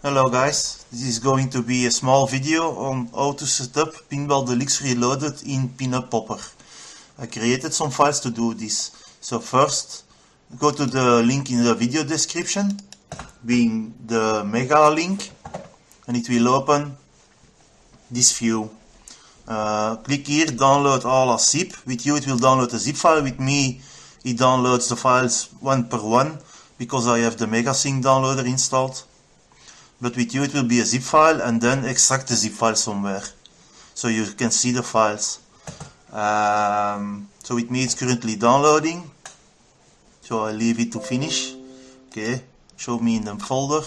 Hello guys, this is going to be a small video on how to set up Pinball Deluxe Reloaded in Pinup Popper. I created some files to do this. So first, go to the link in the video description, being the mega link, and it will open this view. Click here, download all as zip. With you it will download a zip file, with me it downloads the files one per one, because I have the MegaSync downloader installed. But with you it will be a zip file, and then extract the zip file somewhere so you can see the files. So with me it's currently downloading, so I leave it to finish. Okay, show me in the folder.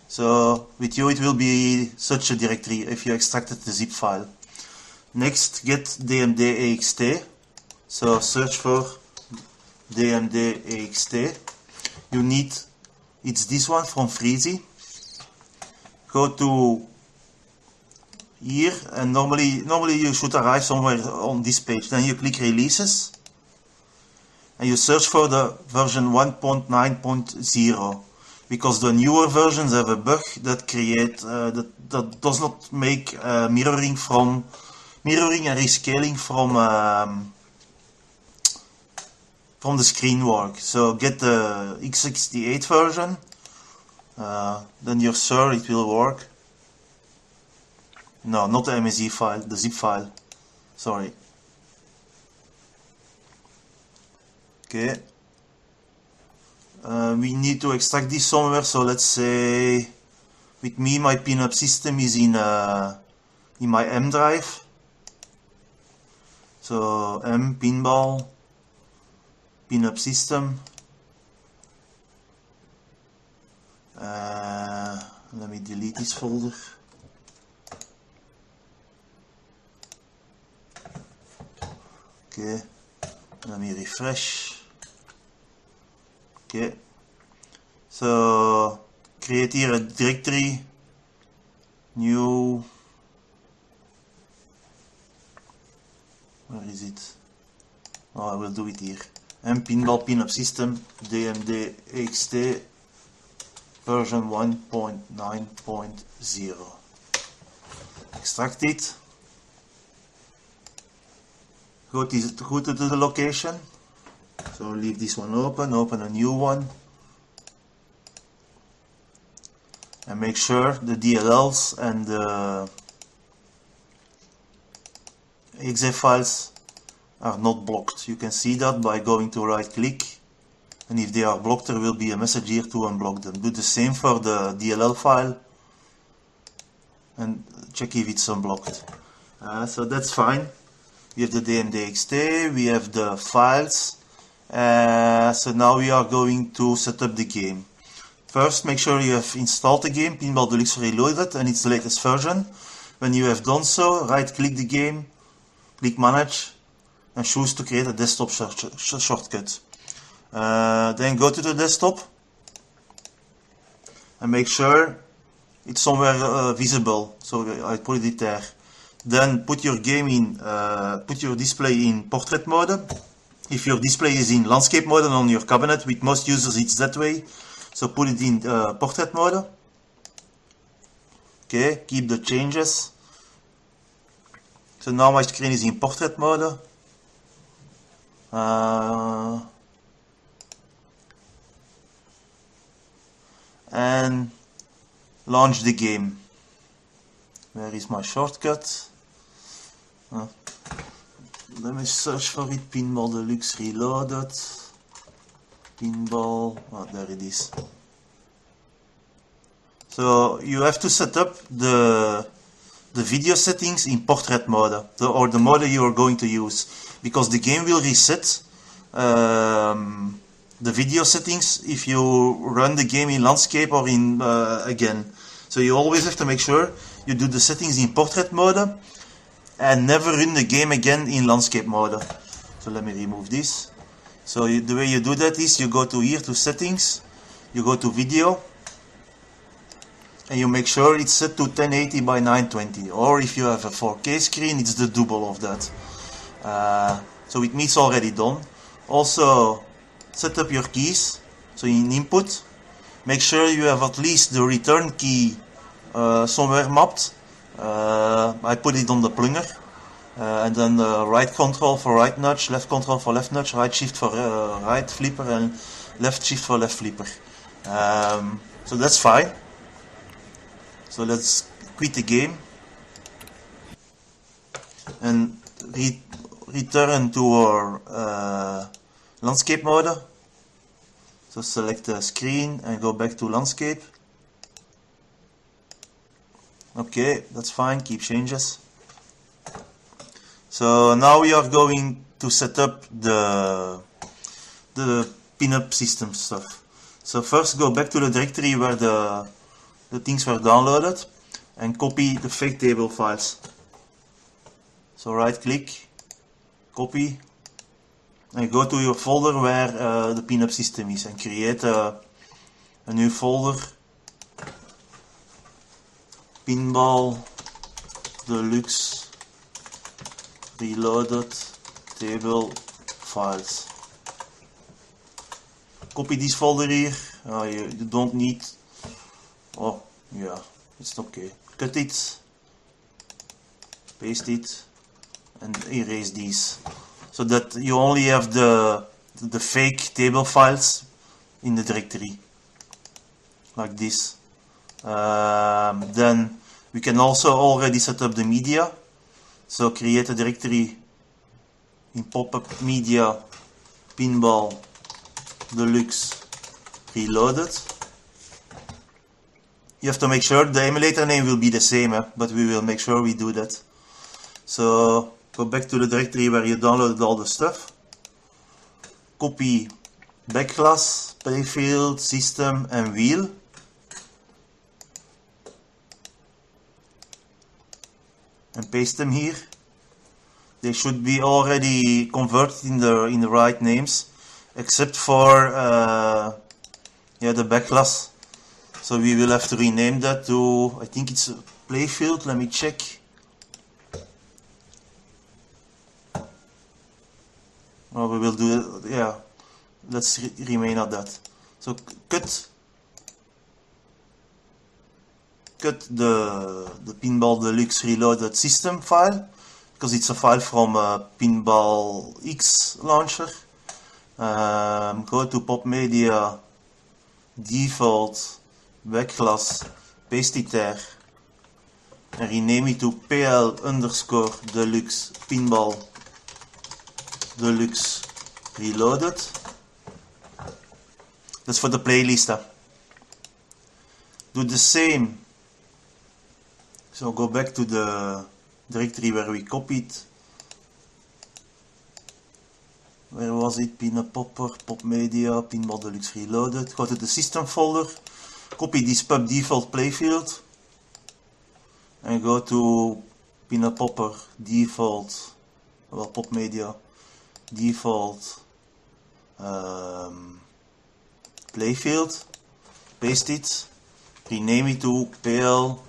So with you it will be such a directory if you extracted the zip file. Next, get dmd.ext. So search for dmd.ext. You need, it's this one from Freezy. Go to here, and normally you should arrive somewhere on this page. Then you click releases and you search for the version 1.9.0, because the newer versions have a bug that that does not make mirroring and rescaling from the screen work. So get the x68 version. Then you're sure it will work. No, not the MSE file, the zip file. Sorry. Okay. We need to extract this somewhere. So let's say, with me, my pinup system is in my M drive. So M pinball pinup system. Let me delete this folder. Okay, let me refresh. Okay, so create here a directory, new, where is it? Oh, I will do it here. M pinball pinup system dmd.ext version 1.9.0. Extract it. Go to the location. So leave this one open, open a new one. And make sure the DLLs and the exe files are not blocked. You can see that by going to right click. And if they are blocked, there will be a message here to unblock them. Do the same for the DLL file and check if it's unblocked. So that's fine. We have the dmd.ext, we have the files. So now we are going to set up the game. First, make sure you have installed the game, Pinball Deluxe Reloaded, and it's the latest version. When you have done so, right click the game, click Manage, and choose to create a desktop shortcut. Then go to the desktop and make sure it's somewhere visible. So I put it there. Then put your game in, put your display in portrait mode. If your display is in landscape mode and on your cabinet, with most users it's that way. So put it in portrait mode. Okay, keep the changes. So now my screen is in portrait mode. And launch the game. Where is my shortcut? Let me search for it. Pinball Deluxe Reloaded. Pinball. Oh, there it is. So you have to set up the video settings in portrait mode, or the mode you are going to use, because the game will reset the video settings if you run the game in landscape or in again. So you always have to make sure you do the settings in portrait mode and never run the game again in landscape mode. So let me remove this. So the way you do that is you go to here to settings, you go to video, and you make sure it's set to 1080 by 920, or if you have a 4K screen, it's the double of that. So with me it's already done. Also set up your keys. So in input, make sure you have at least the return key somewhere mapped. I put it on the plunger. And then right control for right nudge, left control for left nudge, right shift for right flipper, and left shift for left flipper. So that's fine. So let's quit the game and return to our landscape mode. So select the screen and go back to landscape. Okay, that's fine, keep changes. So now we are going to set up the pinup system stuff. So first go back to the directory where the things were downloaded and copy the fake table files. So right click, copy, and go to your folder where the pinup system is and create a new folder, Pinball Deluxe Reloaded Table Files. Copy this folder here. You don't need. Oh, yeah, it's okay. Cut it, paste it, and erase these, so that you only have the fake table files in the directory, like this. Then we can also already set up the media. So create a directory in pop-up media Pinball Deluxe Reloaded. You have to make sure the emulator name will be the same, but we will make sure we do that. So go back to the directory where you downloaded all the stuff. Copy backclass, playfield, system and wheel. And paste them here. They should be already converted in the right names, except for the backclass. So we will have to rename that to, I think it's playfield. Let me check. Oh, we will do it. Yeah, let's remain at that. So cut the Pinball Deluxe Reloaded system file, because it's a file from Pinball X launcher. Go to Pop Media, default, backclass, paste it there, and rename it to PL_Deluxe Pinball Deluxe Reloaded. That's for the playlist. Do the same. So go back to the directory where we copied. Where was it? Pinup Popper, Pop Media, Pinball Deluxe Reloaded. Go to the system folder, copy this pub default playfield, and go to Pinup Popper default, well, Pop Media default playfield. Paste it, rename it to PL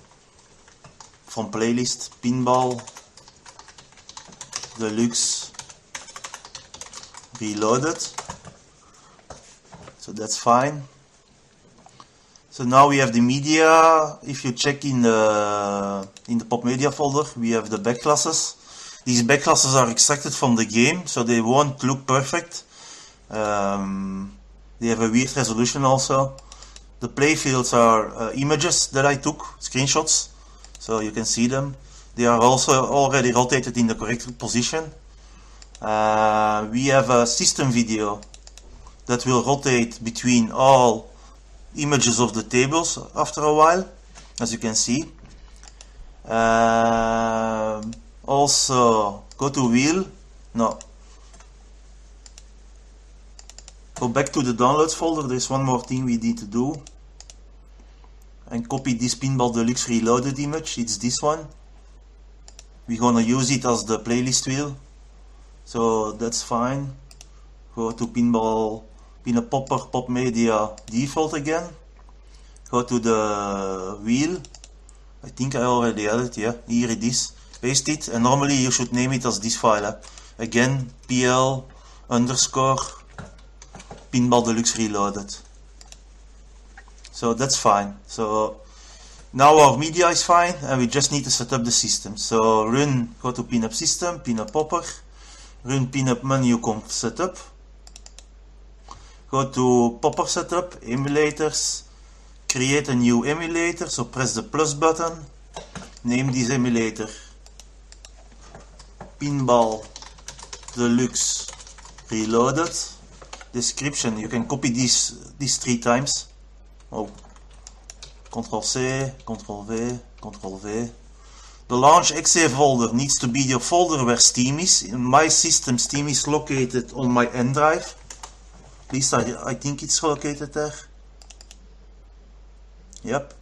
from playlist Pinball Deluxe Reloaded. So that's fine. So now we have the media. If you check in the Pop Media folder, we have the backclasses. These backclasses are extracted from the game, so they won't look perfect. They have a weird resolution also. The playfields are images that I took, screenshots. So you can see them. They are also already rotated in the correct position. We have a system video that will rotate between all images of the tables after a while, as you can see. Also, go to wheel. No. Go back to the downloads folder. There's one more thing we need to do. And copy this Pinball Deluxe Reloaded image. It's this one. We're gonna use it as the playlist wheel. So that's fine. Go to Pinup Popper, Pop Media default again. Go to the wheel. I think I already had it, yeah. Here it is. Paste it, and normally you should name it as this file. Again, PL_Pinball Deluxe Reloaded. So that's fine. So Now our media is fine and we just need to set up the system. So run, go to pinup system, pinup popper, run pinup menu conf setup, go to popper setup, emulators, create a new emulator, so press the plus button, name this emulator Pinball Deluxe Reloaded. Description, you can copy these 3 times. Oh. Ctrl C, Ctrl V, Ctrl V. The launch exe folder needs to be your folder where Steam is. In my system, Steam is located on my N drive. At least I think it's located there. Yep.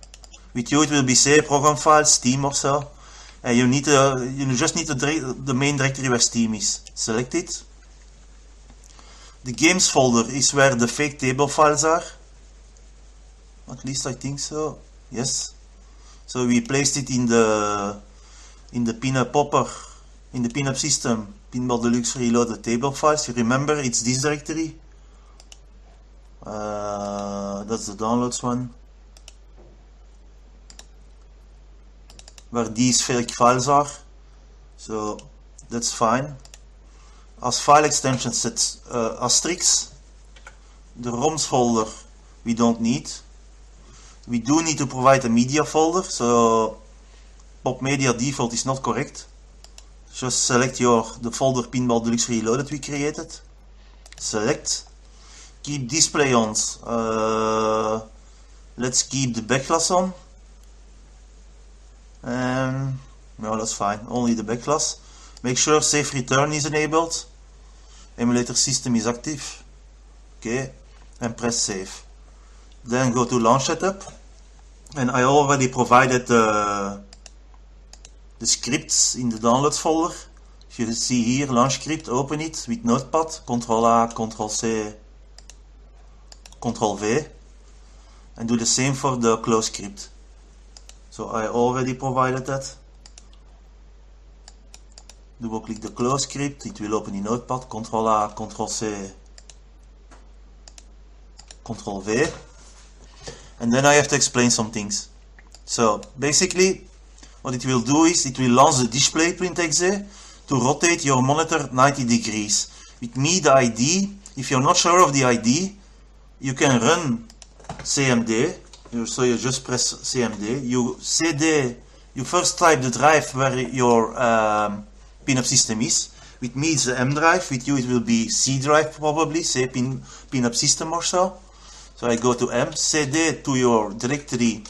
With you it will be say program files, Steam or so. And you just need the main directory where Steam is. Select it. The games folder is where the fake table files are. At least I think so. Yes. So we placed it in the pinup popper, in the pinup system, Pinball Deluxe Reloaded table files. You remember it's this directory. That's the downloads one, where these fake files are. So that's fine. As file extension set asterisk. The ROMs folder we don't need. We do need to provide a media folder, so pop media default is not correct. Just select the folder Pinball Deluxe Reloaded we created. Select. Keep display on. Let's keep the backglass on. No, that's fine. Only the backglass. Make sure safe return is enabled. Emulator system is active. Okay, and press save. Then go to launch setup, and I already provided the scripts in the downloads folder. If you see here, launch script, open it with Notepad, Ctrl A, Ctrl C, Ctrl V, and do the same for the close script. So I already provided that. Double click the close script, it will open in Notepad, Ctrl A, Ctrl C, Ctrl V. And then I have to explain some things. So basically what it will do is it will launch the display print.exe to rotate your monitor 90 degrees. With me the ID, if you're not sure of the ID, you can run cmd. So you just press cmd, you cd, you first type the drive where your pinup system is. With me it's the M drive, with you it will be C drive probably, say pinup system or so. So I go to M, cd to your directory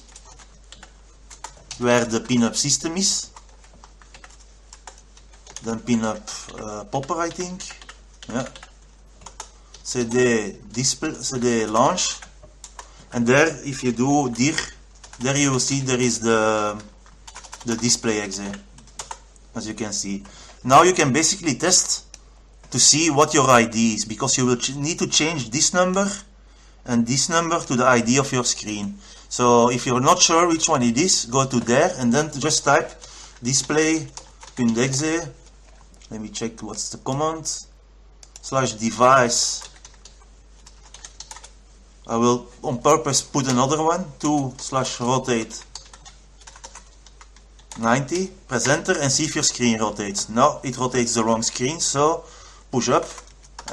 where the pinup system is. Then pinup popper I think. Yeah. cd display, cd launch. And there, if you do dir, there you will see there is the display exe, as you can see. Now you can basically test to see what your ID is, because you will need to change this number and this number to the ID of your screen. So if you're not sure which one it is, go to there and then just type display.exe. Let me check what's the command. /device. I will on purpose put another one, 2/rotate 90. Press enter and see if your screen rotates. No, it rotates the wrong screen, so push up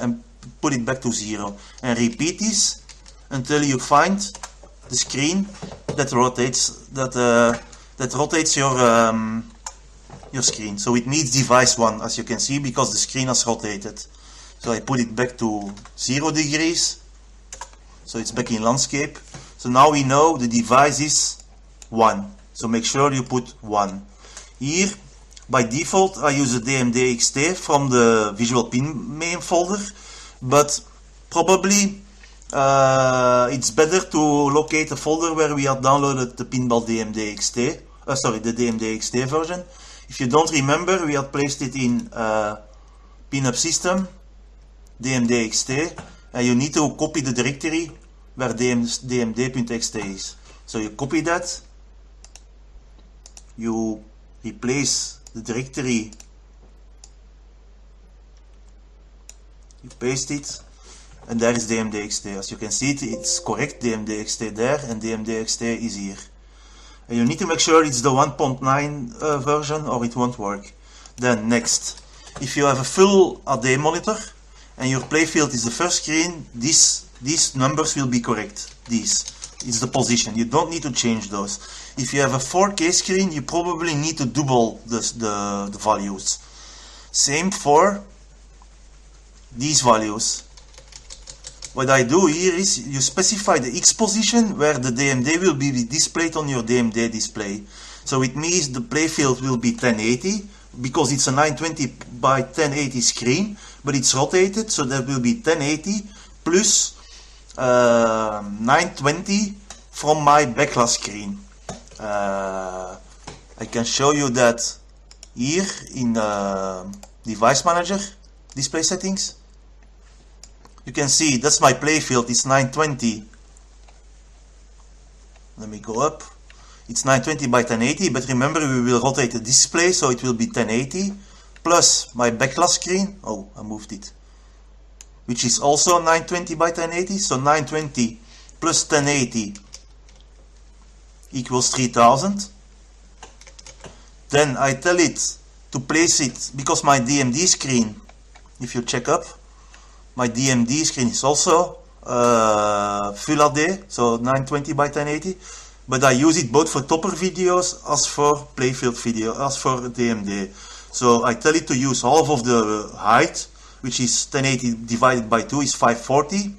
and put it back to 0. And repeat this until you find the screen that rotates your screen. So it needs device 1, as you can see, because the screen has rotated. So I put it back to 0 degrees. So it's back in landscape. So now we know the device is 1. So make sure you put 1. Here, by default, I use a DMD-XT from the Visual Pin main folder, but probably it's better to locate a folder where we have downloaded the Pinball DMD-XT, the DMD-XT version. If you don't remember, we had placed it in pinup system, DMD-XT, and you need to copy the directory where dmd.xt is. So you copy that, you replace the directory, you paste it, and there is dmd.xt. As you can see, it's correct, dmd.xt there, and dmd.xt is here. And you need to make sure it's the 1.9 version or it won't work. Then next, if you have a full AD monitor and your playfield is the first screen, these numbers will be correct. These is the position. You don't need to change those. If you have a 4K screen, you probably need to double the values. Same for these values. What I do here is you specify the X position where the DMD will be displayed on your DMD display. So it means the playfield will be 1080 because it's a 920 by 1080 screen, but it's rotated, so that will be 1080 plus 920 from my backlash screen. I can show you that here in Device Manager, Display Settings. You can see that's my playfield, it's 920. Let me go up. It's 920 by 1080, but remember we will rotate the display, so it will be 1080 plus my backlash screen. Oh, I moved it. Which is also 920 by 1080, so 920 plus 1080 equals 3000. Then I tell it to place it, because my DMD screen, if you check up, my DMD screen is also full AD, so 920 by 1080, but I use it both for topper videos as for playfield video, as for DMD. So I tell it to use half of the height, which is 1080 divided by 2 is 540,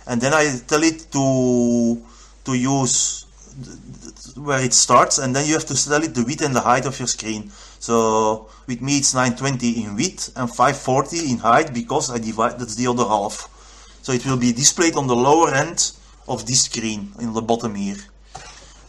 and then I tell it to use where it starts, and then you have to tell it the width and the height of your screen. So with me it's 920 in width and 540 in height, because I divide, that's the other half. So it will be displayed on the lower end of this screen, in the bottom here.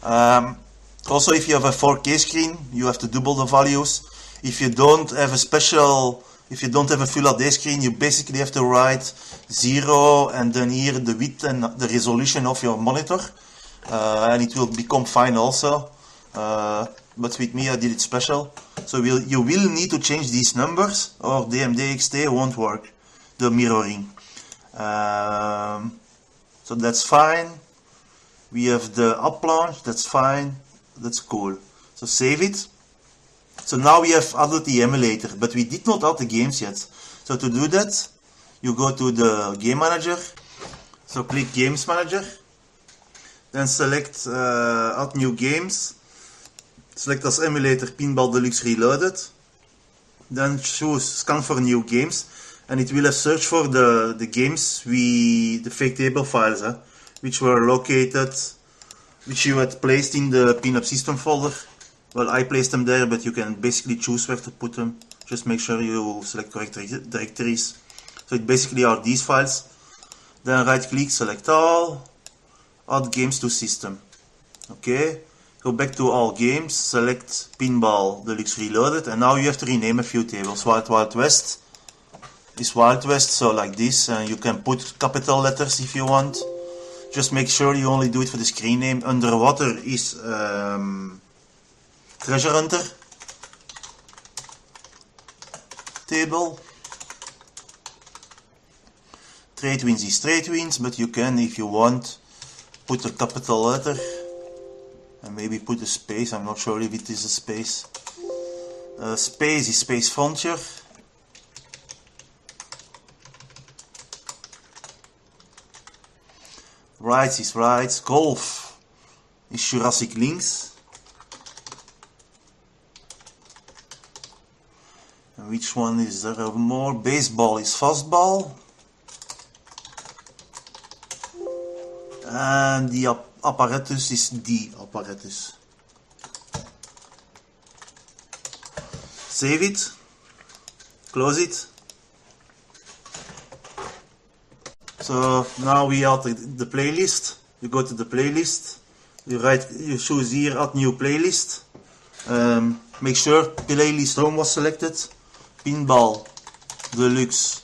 Also, if you have a 4K screen, you have to double the values. If you don't have a full AD screen, you basically have to write 0 and then here the width and the resolution of your monitor. And it will become fine also. But with me I did it special. So you will need to change these numbers or DMD-XT won't work, the mirroring. So that's fine. We have the up launch, that's fine, that's cool. So save it. So now we have added the emulator, but we did not add the games yet. So to do that, you go to the game manager. So click Games Manager. Then select add new games. Select as emulator Pinball Deluxe Reloaded. Then choose scan for new games, and it will have searched for the games the fake table files, which were located, which you had placed in the pinup system folder. Well, I placed them there, but you can basically choose where to put them. Just make sure you select correct directories. So it basically are these files. Then right click, select all, add games to system. Okay, go back to all games, select Pinball Deluxe Reloaded, and now you have to rename a few tables. Wild West is Wild West, so like this, and you can put capital letters if you want. Just make sure you only do it for the screen name. Underwater is Treasure Hunter table. Trade Winds is Trade Winds, but you can, if you want, put a capital letter and maybe put a space. I'm not sure if it is a space. Space is Space Frontier. Rides is Rides. Golf is Jurassic Links. And which one is there more? Baseball is Fastball. And the apparatus is the apparatus. Save it. Close it. So now we add the playlist. You go to the playlist. You choose here add new playlist. Make sure playlist home was selected. Pinball Deluxe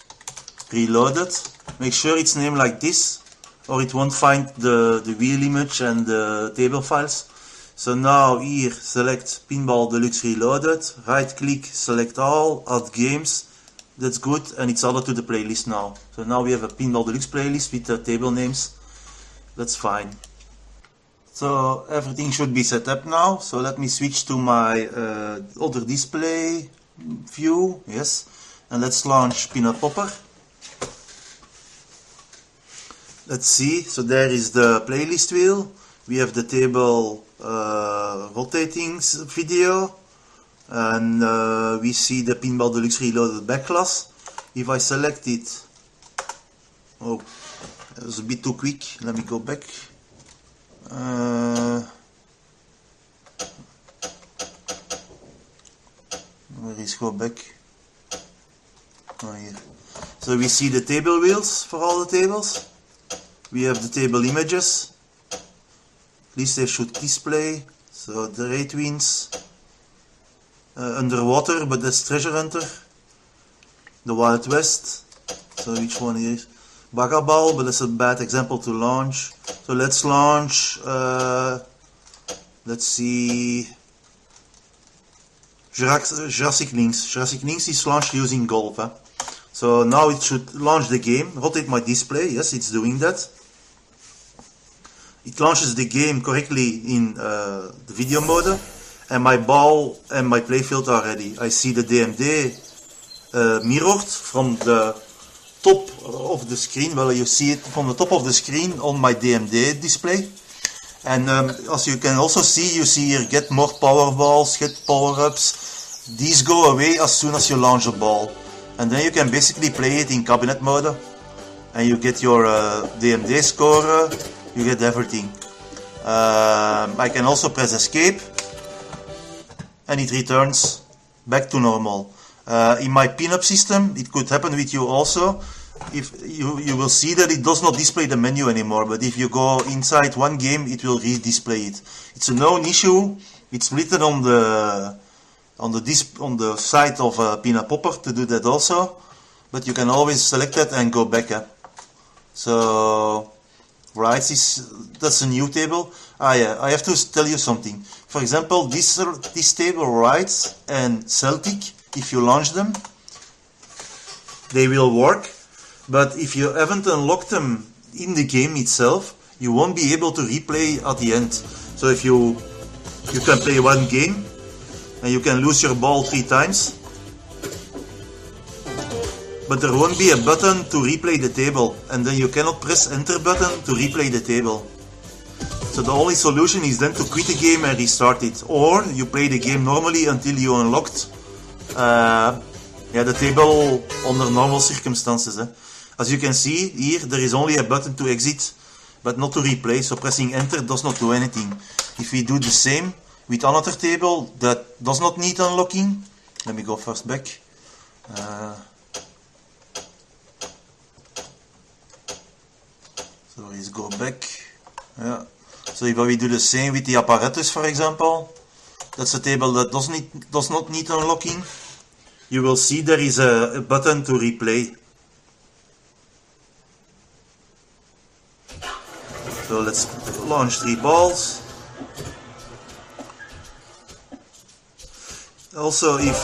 Reloaded. Make sure it's named like this, or it won't find the wheel image and the table files. So now here select Pinball Deluxe Reloaded. Right click, select all, add games. That's good, and it's added to the playlist now. So now we have a Pinball Deluxe playlist with the table names. That's fine. So everything should be set up now. So let me switch to my other display view. Yes, and let's launch Pinup Popper. Let's see. So there is the playlist wheel. We have the table rotating video, and we see the Pinball Deluxe Reloaded back class. If I select it, oh, it was a bit too quick. Let me go back. Where is go back? Oh, here. So we see the table wheels for all the tables. We have the table images. At least they should display. So the Ray Twins, Underwater, but that's Treasure Hunter. The Wild West. So which one here? Bagaball, but that's a bad example to launch. So let's launch, let's see, Jurassic Links. Jurassic Links is launched using Golf. Huh? So now it should launch the game. Rotate my display. Yes, it's doing that. It launches the game correctly in the video mode, and my ball and my playfield are ready. I see the DMD mirrored from the top of the screen. Well, you see it from the top of the screen on my DMD display. And as you can also see, you see here get more power balls, get power-ups. These go away as soon as you launch a ball. And then you can basically play it in cabinet mode. And you get your DMD score, you get everything. I can also press escape. And it returns back to normal. In my pinup system, it could happen with you also. If you will see that it does not display the menu anymore, but if you go inside one game, it will re-display it. It's a known issue. It's written on the side of Pinup Popper to do that also, but you can always select that and go back. So rights that's a new table. Yeah, I have to tell you something. For example, this table rights and Celtic, if you launch them, they will work. But if you haven't unlocked them in the game itself, you won't be able to replay at the end. So if you can play one game and you can lose your ball 3 times, but there won't be a button to replay the table, and then you cannot press enter button to replay the table. So the only solution is then to quit the game and restart it, or you play the game normally until you unlocked the table under normal circumstances. As you can see here, there is only a button to exit, but not to replay, so pressing enter does not do anything. If we do the same with another table that does not need unlocking, let me go first back. So let's go back. Yeah. So if we do the same with the apparatus, for example, that's a table that does not need unlocking. You will see there is a button to replay. So let's launch 3 balls. Also, if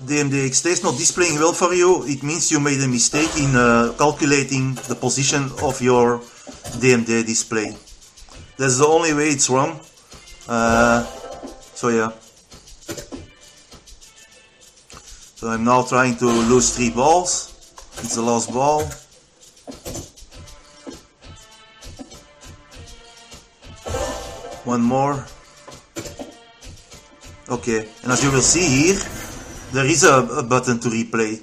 DMDXT is not displaying well for you, it means you made a mistake in calculating the position of your DMD display. That's the only way it's wrong. So yeah. So I'm now trying to lose 3 balls. It's the last ball. One more. Okay, and as you will see here, there is a button to replay.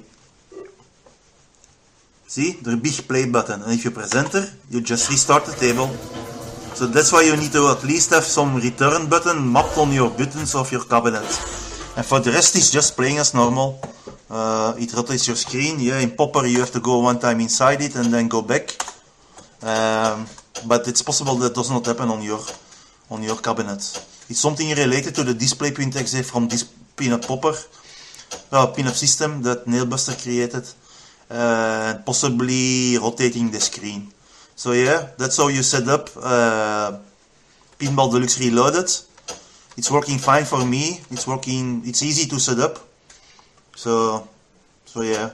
See, the big play button, and if you press enter, you just restart the table. So that's why you need to at least have some return button mapped on your buttons of your cabinet. And for the rest, it's just playing as normal. It rotates your screen. Yeah, in Popper you have to go one time inside it and then go back. But it's possible that does not happen on your cabinet. It's something related to the display.exe from this Pinup Popper, Pinup system that Nailbuster created, and possibly rotating the screen. So yeah, that's how you set up Pinball Deluxe Reloaded. It's working fine for me. It's easy to set up. So yeah,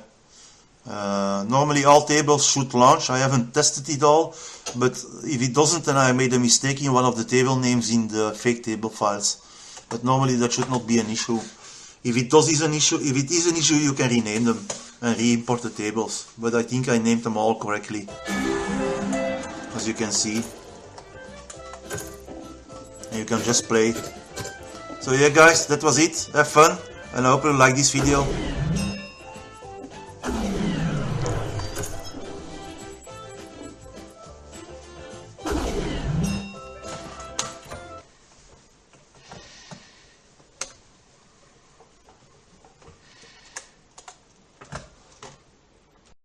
Normally all tables should launch. I haven't tested it all, but if it doesn't, then I made a mistake in one of the table names in the fake table files. But normally that should not be an issue. If it is an issue, you can rename them and re-import the tables. But I think I named them all correctly, as you can see. And you can just play. So yeah guys, that was it. Have fun, and I hope you like this video.